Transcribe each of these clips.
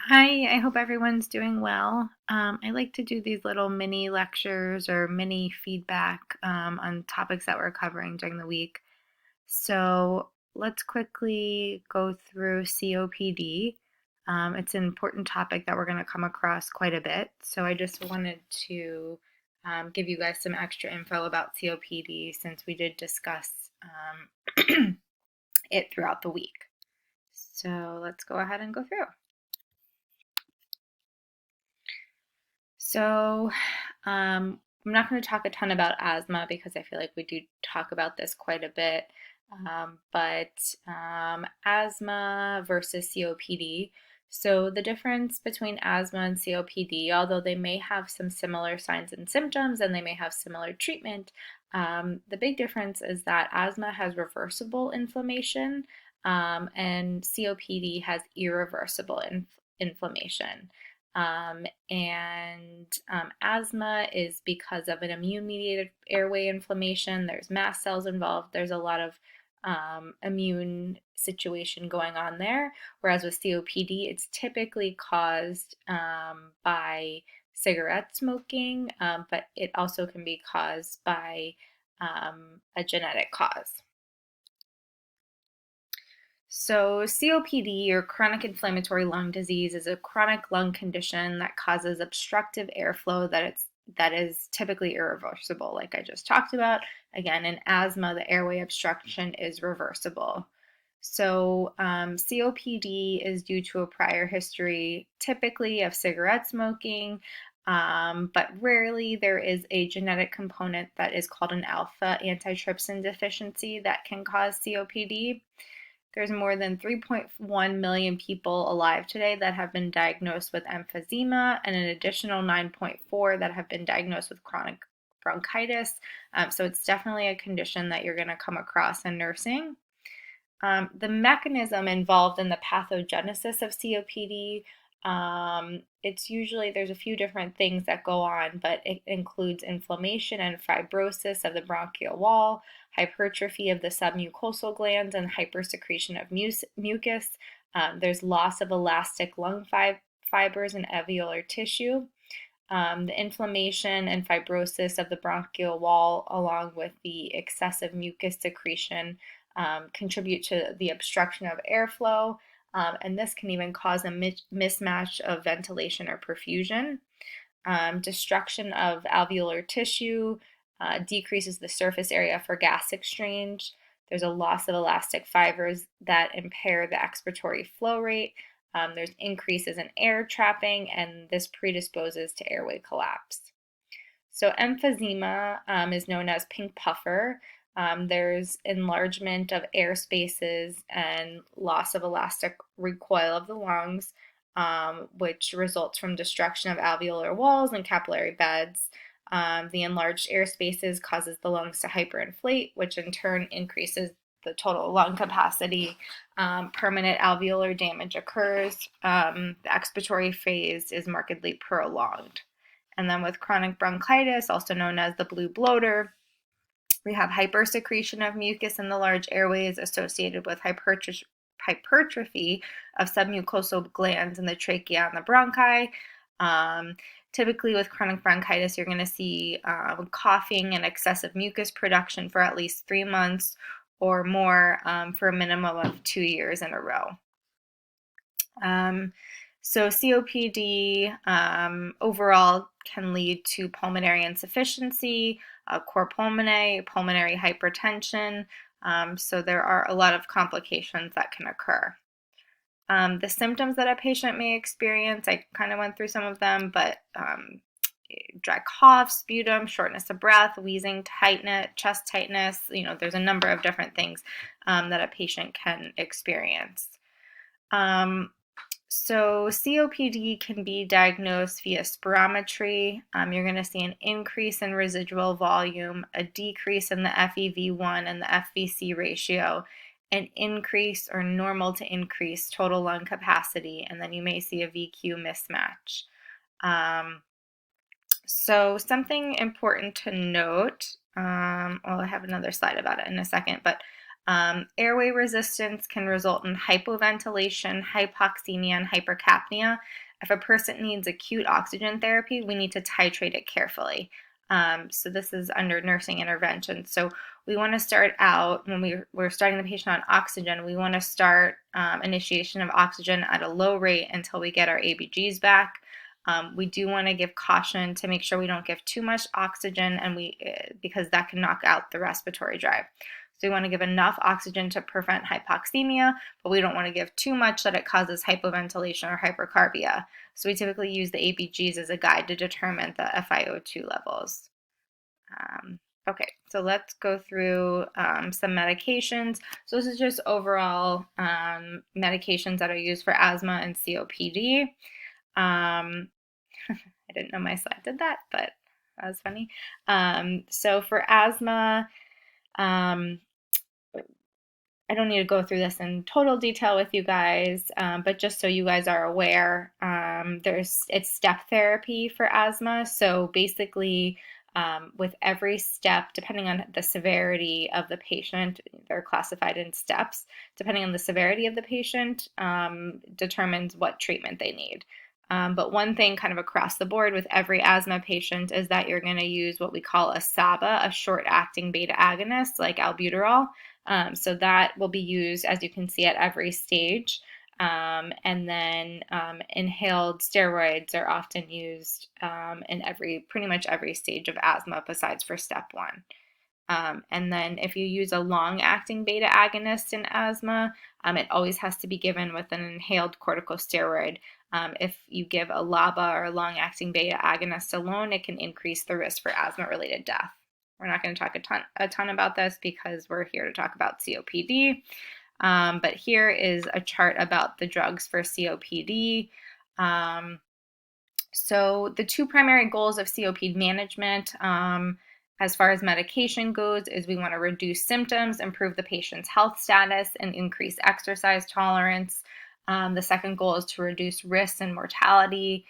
Hi, I hope everyone's doing well. I like to do these little mini lectures or mini feedback on topics that we're covering during the week. So let's quickly go through COPD. It's an important topic that we're going to come across quite a bit. So I just wanted to give you guys some extra info about COPD since we did discuss it throughout the week. So let's go ahead and go through. So, I'm not going to talk a ton about asthma because I feel like we do talk about this quite a bit. But asthma versus COPD. So, the difference between asthma and COPD, although they may have some similar signs and symptoms and they may have similar treatment, the big difference is that asthma has reversible inflammation and COPD has irreversible inflammation. And asthma is because of an immune-mediated airway inflammation. There's mast cells involved. There's a lot of immune situation going on there. Whereas with COPD, it's typically caused by cigarette smoking, but it also can be caused by a genetic cause. So, COPD, or chronic inflammatory lung disease, is a chronic lung condition that causes obstructive airflow that is typically irreversible, like I just talked about. Again, in asthma, the airway obstruction is reversible. So, COPD is due to a prior history, typically of cigarette smoking, but rarely there is a genetic component that is called an alpha antitrypsin deficiency that can cause COPD. There's more than 3.1 million people alive today that have been diagnosed with emphysema, and an additional 9.4 that have been diagnosed with chronic bronchitis. So it's definitely a condition that you're going to come across in nursing. The mechanism involved in the pathogenesis of COPD, it's usually, there's a few different things that go on, but it includes inflammation and fibrosis of the bronchial wall, hypertrophy of the submucosal glands, and hypersecretion of mucus. There's loss of elastic lung fibers and alveolar tissue. The inflammation and fibrosis of the bronchial wall, along with the excessive mucus secretion, contribute to the obstruction of airflow, and this can even cause a mismatch of ventilation or perfusion. Destruction of alveolar tissue decreases the surface area for gas exchange. There's a loss of elastic fibers that impair the expiratory flow rate. There's increases in air trapping, and this predisposes to airway collapse. So emphysema is known as pink puffer. There's enlargement of air spaces and loss of elastic recoil of the lungs, which results from destruction of alveolar walls and capillary beds. The enlarged air spaces causes the lungs to hyperinflate, which in turn increases the total lung capacity. Permanent alveolar damage occurs. The expiratory phase is markedly prolonged. And then with chronic bronchitis, also known as the blue bloater, we have hypersecretion of mucus in the large airways associated with hypertrophy of submucosal glands in the trachea and the bronchi. Typically with chronic bronchitis, you're going to see coughing and excessive mucus production for at least 3 months or more for a minimum of 2 years in a row. So COPD overall can lead to pulmonary insufficiency, cor pulmonale, pulmonary hypertension. So there are a lot of complications that can occur. The symptoms that a patient may experience, I kind of went through some of them, but dry cough, sputum, shortness of breath, wheezing, tightness, chest tightness, there's a number of different things that a patient can experience. So COPD can be diagnosed via spirometry. You're going to see an increase in residual volume, a decrease in the FEV1 and the FVC ratio, an increase or normal to increase total lung capacity, and then you may see a VQ mismatch. So something important to note, I have another slide about it in a second, but Airway resistance can result in hypoventilation, hypoxemia, and hypercapnia. If a person needs acute oxygen therapy, we need to titrate it carefully. So this is under nursing intervention. So we want to start out, when we're starting the patient on oxygen, we want to start initiation of oxygen at a low rate until we get our ABGs back. We do want to give caution to make sure we don't give too much oxygen, and because that can knock out the respiratory drive. So we want to give enough oxygen to prevent hypoxemia, but we don't want to give too much that it causes hypoventilation or hypercarbia. So we typically use the ABGs as a guide to determine the FiO2 levels. Okay, so let's go through some medications. So this is just overall medications that are used for asthma and COPD. I didn't know my slide did that, but that was funny. So for asthma, I don't need to go through this in total detail with you guys, but just so you guys are aware, it's step therapy for asthma. So basically, with every step, depending on the severity of the patient, they're classified in steps. Depending on the severity of the patient, determines what treatment they need. But one thing kind of across the board with every asthma patient is that you're going to use what we call a SABA, a short-acting beta agonist like albuterol. So that will be used, as you can see, at every stage. And then inhaled steroids are often used in pretty much every stage of asthma besides for step 1. And then if you use a long-acting beta agonist in asthma, it always has to be given with an inhaled corticosteroid. If you give a LABA or a long-acting beta agonist alone, it can increase the risk for asthma-related death. We're not going to talk a ton about this because we're here to talk about COPD. But here is a chart about the drugs for COPD. So the two primary goals of COPD management, as far as medication goes, is we want to reduce symptoms, improve the patient's health status, and increase exercise tolerance. The second goal is to reduce risks and mortality.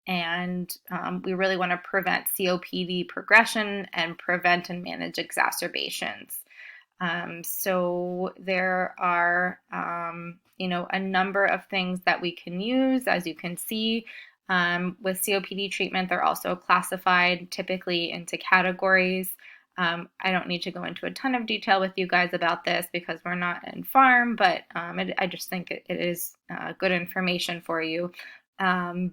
We really want to prevent COPD progression and prevent and manage exacerbations. So there are, a number of things that we can use. As you can see, with COPD treatment, they're also classified typically into categories. I don't need to go into a ton of detail with you guys about this because we're not in pharm, but I just think it is good information for you. There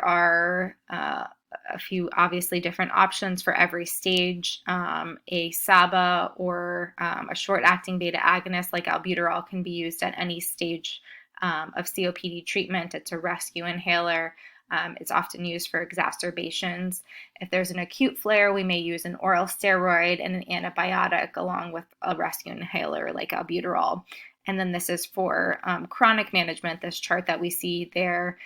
are a few obviously different options for every stage. A SABA or a short-acting beta agonist like albuterol can be used at any stage of COPD treatment. It's a rescue inhaler. It's often used for exacerbations. If there's an acute flare, we may use an oral steroid and an antibiotic along with a rescue inhaler like albuterol. And then this is for chronic management, this chart that we see there.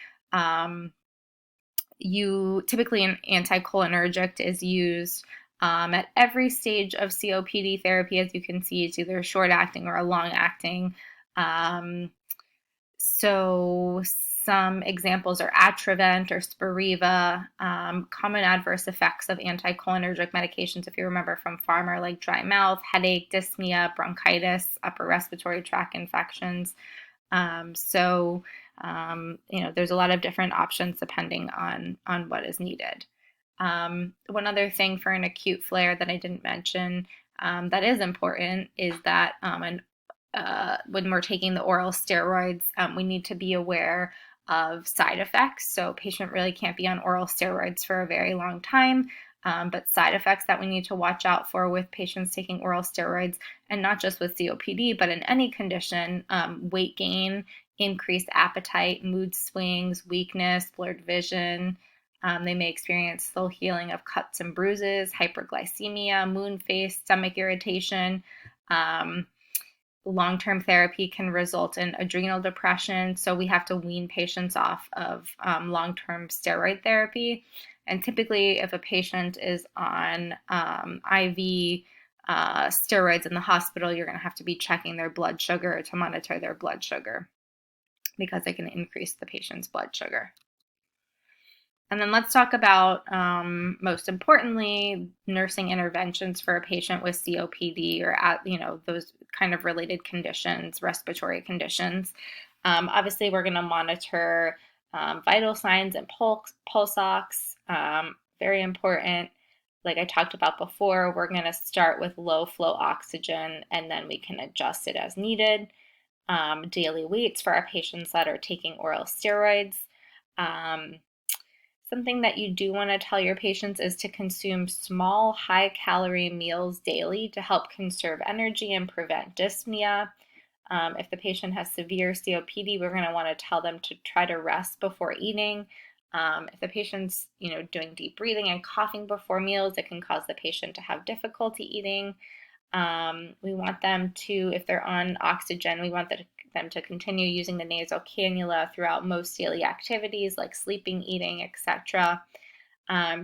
Typically an anticholinergic is used at every stage of COPD therapy. As you can see, it's either short-acting or a long-acting. So some examples are Atrovent or Spiriva. Common adverse effects of anticholinergic medications, if you remember from pharma, like dry mouth, headache, dyspnea, bronchitis, upper respiratory tract infections. There's a lot of different options depending on what is needed. One other thing for an acute flare that I didn't mention that is important is that when we're taking the oral steroids, we need to be aware of side effects. So patient really can't be on oral steroids for a very long time. But side effects that we need to watch out for with patients taking oral steroids, and not just with COPD, but in any condition, weight gain, increased appetite, mood swings, weakness, blurred vision. They may experience slow healing of cuts and bruises, hyperglycemia, moon face, stomach irritation. Long-term therapy can result in adrenal depression, so we have to wean patients off of long-term steroid therapy. And typically, if a patient is on IV steroids in the hospital, you're going to have to be checking their blood sugar to monitor their blood sugar because it can increase the patient's blood sugar. And then let's talk about, most importantly, nursing interventions for a patient with COPD or those kind of related conditions, respiratory conditions. Obviously, we're going to monitor vital signs and pulse ox. Very important. Like I talked about before, we're going to start with low flow oxygen and then we can adjust it as needed. Daily weights for our patients that are taking oral steroids. Um, Something that you do want to tell your patients is to consume small, high-calorie meals daily to help conserve energy and prevent dyspnea. If the patient has severe COPD, we're going to want to tell them to try to rest before eating. If the patient's, doing deep breathing and coughing before meals, it can cause the patient to have difficulty eating. We want them to, if they're on oxygen, we want them to continue using the nasal cannula throughout most daily activities like sleeping, eating, etc.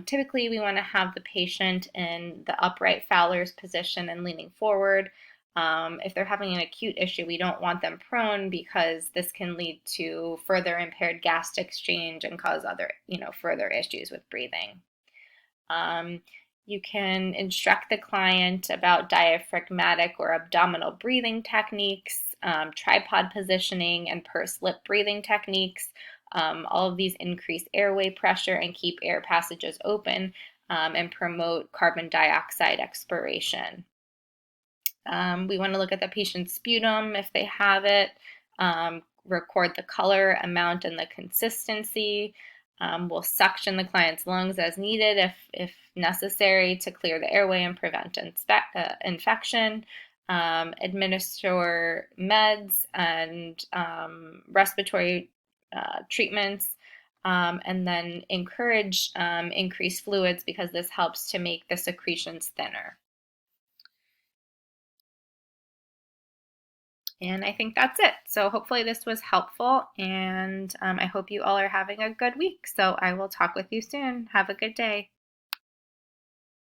Typically, we want to have the patient in the upright Fowler's position and leaning forward. If they're having an acute issue, we don't want them prone because this can lead to further impaired gas exchange and cause other, further issues with breathing. You can instruct the client about diaphragmatic or abdominal breathing techniques, tripod positioning, and pursed lip breathing techniques. All of these increase airway pressure and keep air passages open and promote carbon dioxide expiration. We want to look at the patient's sputum if they have it, record the color, amount, and the consistency. We'll suction the client's lungs as needed if necessary to clear the airway and prevent infection. Administer meds and respiratory treatments, and then encourage increased fluids because this helps to make the secretions thinner. And I think that's it. So hopefully this was helpful, and I hope you all are having a good week. So I will talk with you soon. Have a good day.